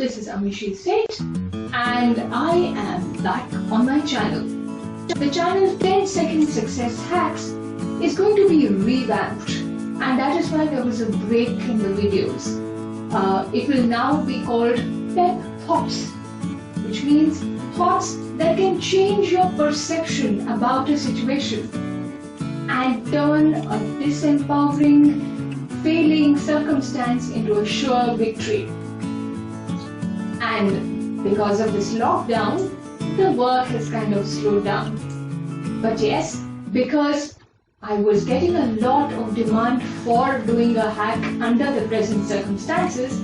this is Amishi Seth and I am back on my channel. The channel 10 Second Success Hacks is going to be revamped, and that is why there was a break in the videos. It will now be called Pep Thoughts, which means thoughts that can change your perception about a situation and turn a disempowering, failing circumstance into a sure victory. And because of this lockdown, the work has kind of slowed down. But yes, because I was getting a lot of demand for doing a hack under the present circumstances,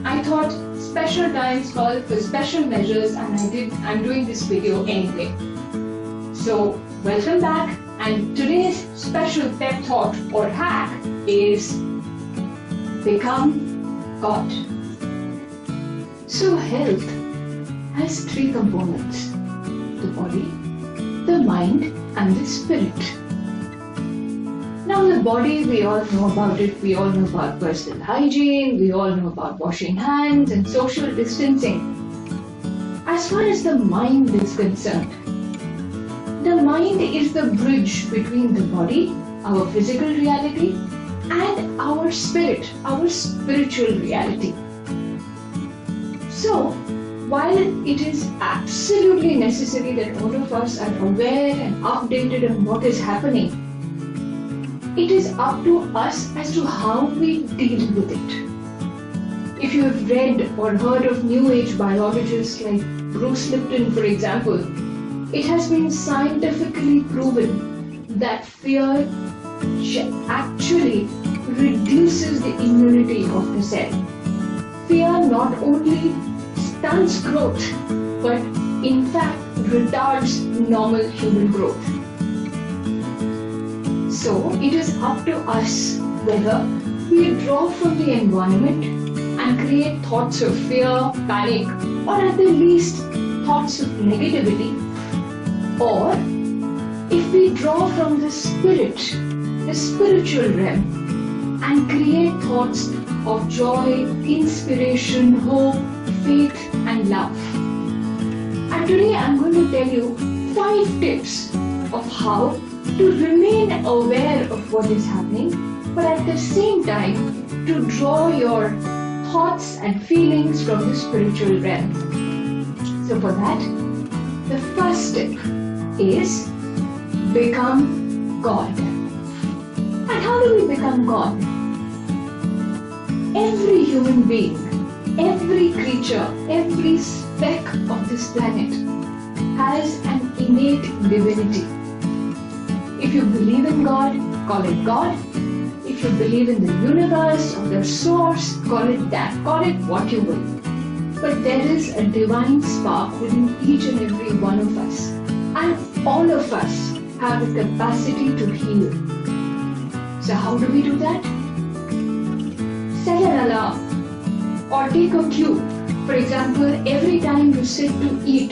I thought special times call for special measures, and I'm doing this video anyway. So welcome back, and today's special pep thought or hack is become God. So health has three components: the body, the mind and the spirit. Now the body, we all know about it. We all know about personal hygiene. We all know about washing hands and social distancing. As far as the mind is concerned, the mind is the bridge between the body, our physical reality, and our spirit, our spiritual reality. So, while it is absolutely necessary that all of us are aware and updated on what is happening, it is up to us as to how we deal with it. If you have read or heard of New Age biologists like Bruce Lipton, for example, it has been scientifically proven that fear actually reduces the immunity of the cell. Fear not only stunts growth, but in fact retards normal human growth. So it is up to us whether we draw from the environment and create thoughts of fear, panic, or at the least thoughts of negativity, or if we draw from the spirit, the spiritual realm, and create thoughts of joy, inspiration, hope, faith and love. And today I'm going to tell you 5 tips of how to remain aware of what is happening, but at the same time to draw your thoughts and feelings from the spiritual realm. So for that, the first tip is become God. And how do we become God? Every human being, every creature, every speck of this planet has an innate divinity. If you believe in God, call it God. If you believe in the universe or the source, call it that. Call it what you will. But there is a divine spark within each and every one of us. And all of us have the capacity to heal. So how do we do that? Set an alarm or take a cue. For example, every time you sit to eat,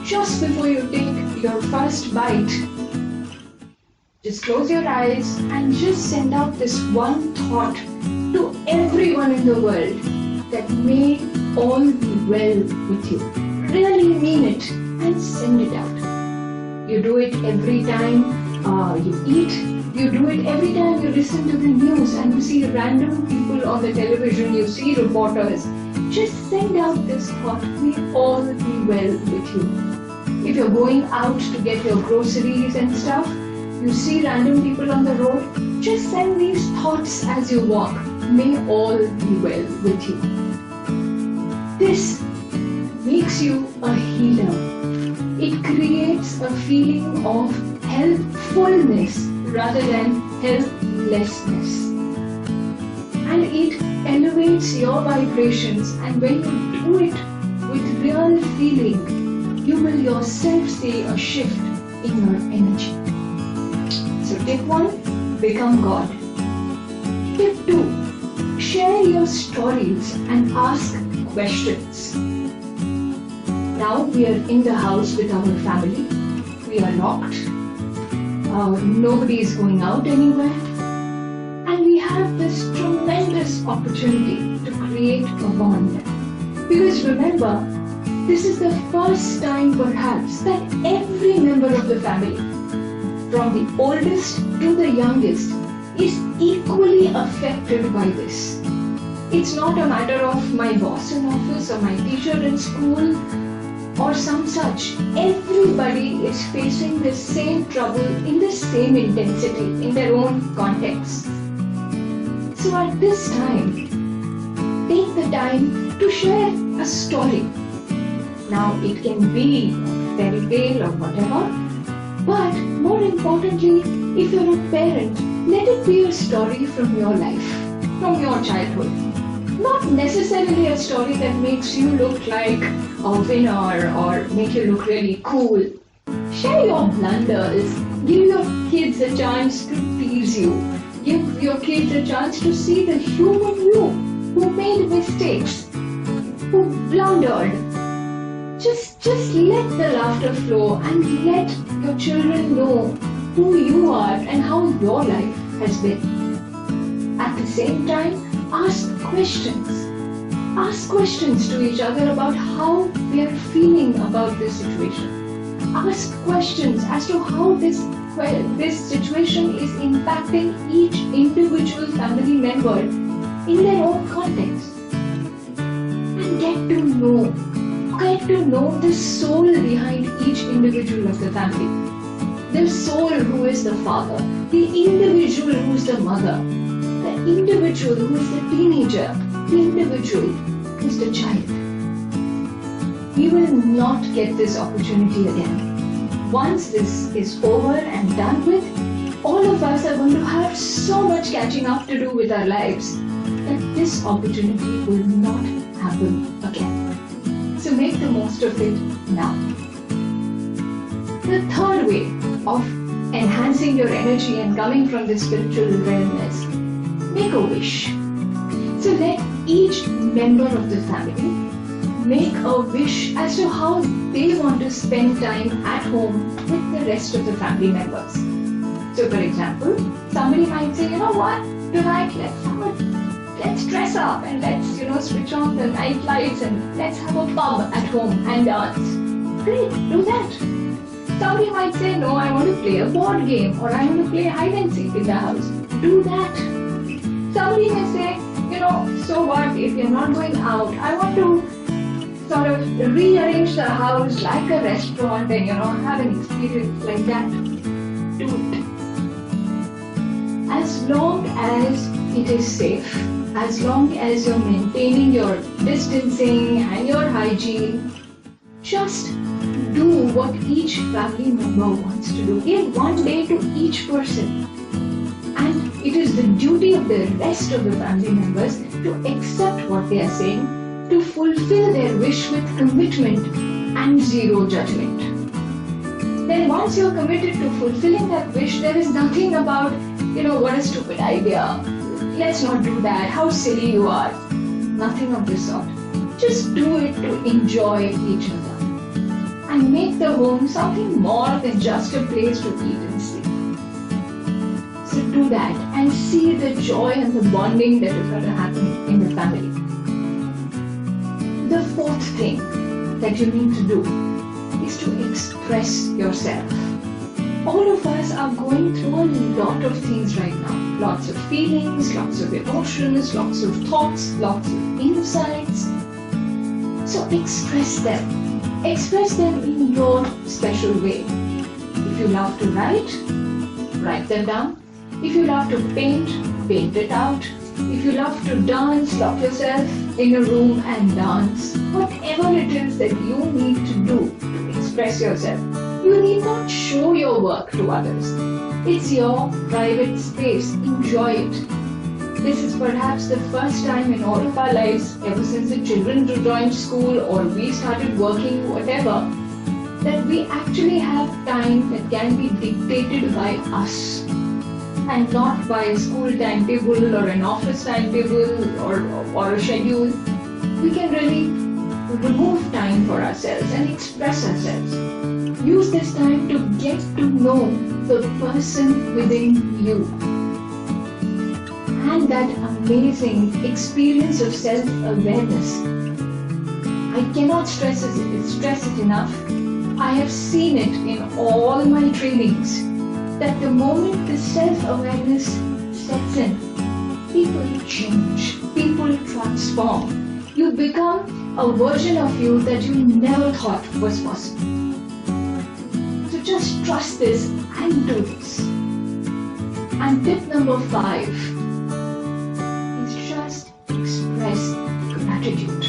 just before you take your first bite, just close your eyes and just send out this one thought to everyone in the world that may all be well with you. Really mean it and send it out. You do it every time you eat. You do it every time you listen to the news and you see random people on the television, you see reporters. Just send out this thought, may all be well with you. If you're going out to get your groceries and stuff, you see random people on the road, just send these thoughts as you walk. May all be well with you. This makes you a healer. It creates a feeling of helpfulness rather than helplessness. And it elevates your vibrations, and when you do it with real feeling, you will yourself see a shift in your energy. So tip 1, become God. Tip 2, share your stories and ask questions. Now we are in the house with our family. We are locked. Nobody is going out anywhere. And we have this tremendous opportunity to create a bond. Because remember, this is the first time perhaps that every member of the family, from the oldest to the youngest, is equally affected by this. It's not a matter of my boss in office or my teacher in school or some such. Everybody is facing the same trouble in the same intensity in their own context. So at this time, take the time to share a story. Now it can be a fairy tale or whatever, but more importantly, if you're a parent, let it be a story from your life, from your childhood. Not necessarily a story that makes you look like a winner or make you look really cool. Share your blunders. Give your kids a chance to tease you. Give your kids a chance to see the human you who made mistakes, who blundered. Just let the laughter flow and let your children know who you are and how your life has been. At the same time, ask questions. Ask questions to each other about how they are feeling about this situation. Ask questions as to how this situation is impacting each individual family member in their own context. And get to know the soul behind each individual of the family. The soul who is the father, the individual who is the mother, the individual who is the teenager, the individual who is the child. We will not get this opportunity again. Once this is over and done with, all of us are going to have so much catching up to do with our lives that this opportunity will not happen again. So make the most of it now. The third way of enhancing your energy and coming from the spiritual realm is make a wish. So let each member of the family make a wish as to how they want to spend time at home with the rest of the family members. So for example, somebody might say, you know what, tonight let's dress up and let's switch on the night lights and let's have a pub at home and dance. Great, do that. Somebody might say, no, I want to play a board game or I want to play hide and seek in the house. Do that. Somebody may say, so what if you're not going out? I want to sort of rearrange the house like a restaurant and have an experience like that. Do it. As long as it is safe, as long as you're maintaining your distancing and your hygiene, just do what each family member wants to do. Give one day to each person. And it is the duty of the rest of the family members to accept what they are saying, to fulfill their wish with commitment and zero judgment. Then once you're committed to fulfilling that wish, there is nothing about, what a stupid idea. Let's not do that. How silly you are. Nothing of this sort. Just do it to enjoy each other. And make the home something more than just a place to eat and sleep. So do that and see the joy and the bonding that is going to happen in the family. The fourth thing that you need to do is to express yourself. All of us are going through a lot of things right now. Lots of feelings, lots of emotions, lots of thoughts, lots of insights. So express them. Express them in your special way. If you love to write them down. If you love to paint it out. If you love to dance, lock yourself in a room and dance. Whatever it is that you need to do to express yourself. You need not show your work to others. It's your private space. Enjoy it. This is perhaps the first time in all of our lives, ever since the children joined school or we started working, whatever, that we actually have time that can be dictated by us and not by a school timetable or an office timetable or a schedule. We can really remove time for ourselves and express ourselves. Use this time to get to know the person within you. And that amazing experience of self-awareness I cannot stress it enough. I have seen it in all my trainings that the moment the self-awareness sets in, people change, people transform. You become a version of you that you never thought was possible. So just trust this and do this. And tip number 5 is just express gratitude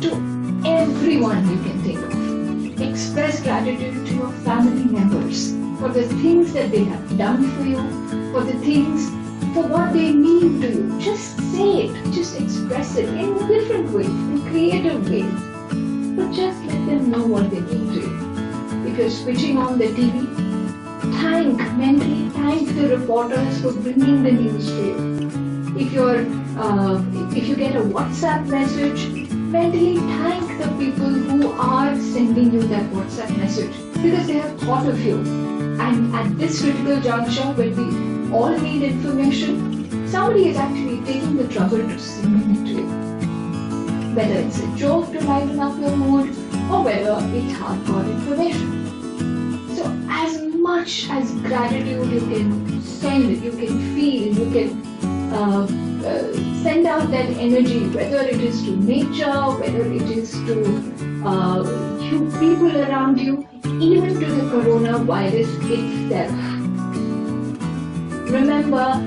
to everyone you can think of. Express gratitude to your family members for the things that they have done for you, for the things, for what they mean to you. Just say it, just express it in different ways, in creative ways. But just let them know what they mean to you. If you're switching on the TV, mentally thank the reporters for bringing the news to you. If you get a WhatsApp message, mentally thank the people who are sending you that WhatsApp message because they have thought of you. And at this critical juncture, when we all need information, somebody is actually taking the trouble to send it to you. Whether it's a joke to lighten up your mood or whether it's hardcore information. So as much as gratitude you can send, you can feel, you can send out that energy, whether it is to nature, whether it is to people around you, even to the coronavirus itself. Remember,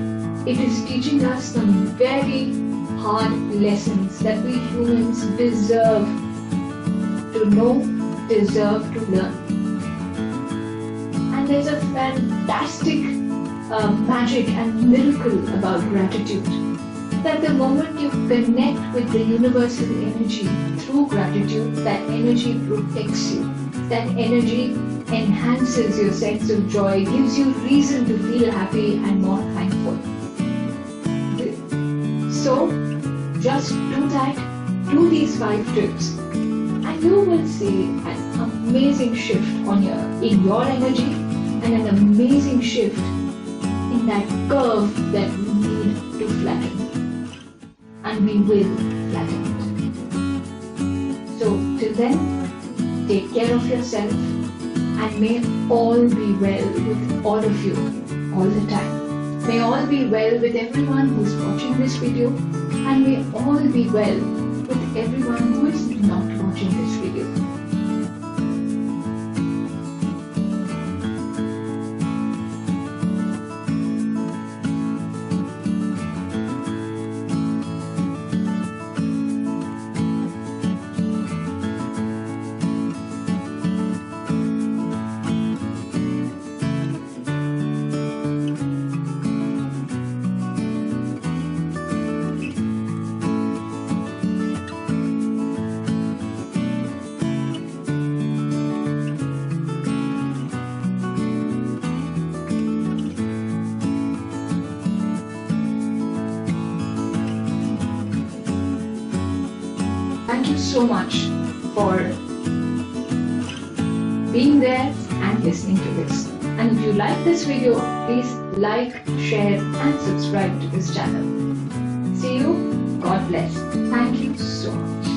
it is teaching us some very hard lessons that we humans deserve to know, deserve to learn. And there's a fantastic magic and miracle about gratitude. That the moment you connect with the universal energy through gratitude, that energy protects you. That energy enhances your sense of joy, gives you reason to feel happy and more thankful. So, just do that, do these 5 tips, and you will see an amazing shift in your energy and an amazing shift in that curve that we need to flatten. And we will flatten it. So till then, take care of yourself and may all be well with all of you all the time. May all be well with everyone who is watching this video, and may all be well with everyone who is not watching this video. Thank you so much for being there and listening to this. And if you like this video, please like, share and subscribe to this channel. See you. God bless. Thank you so much.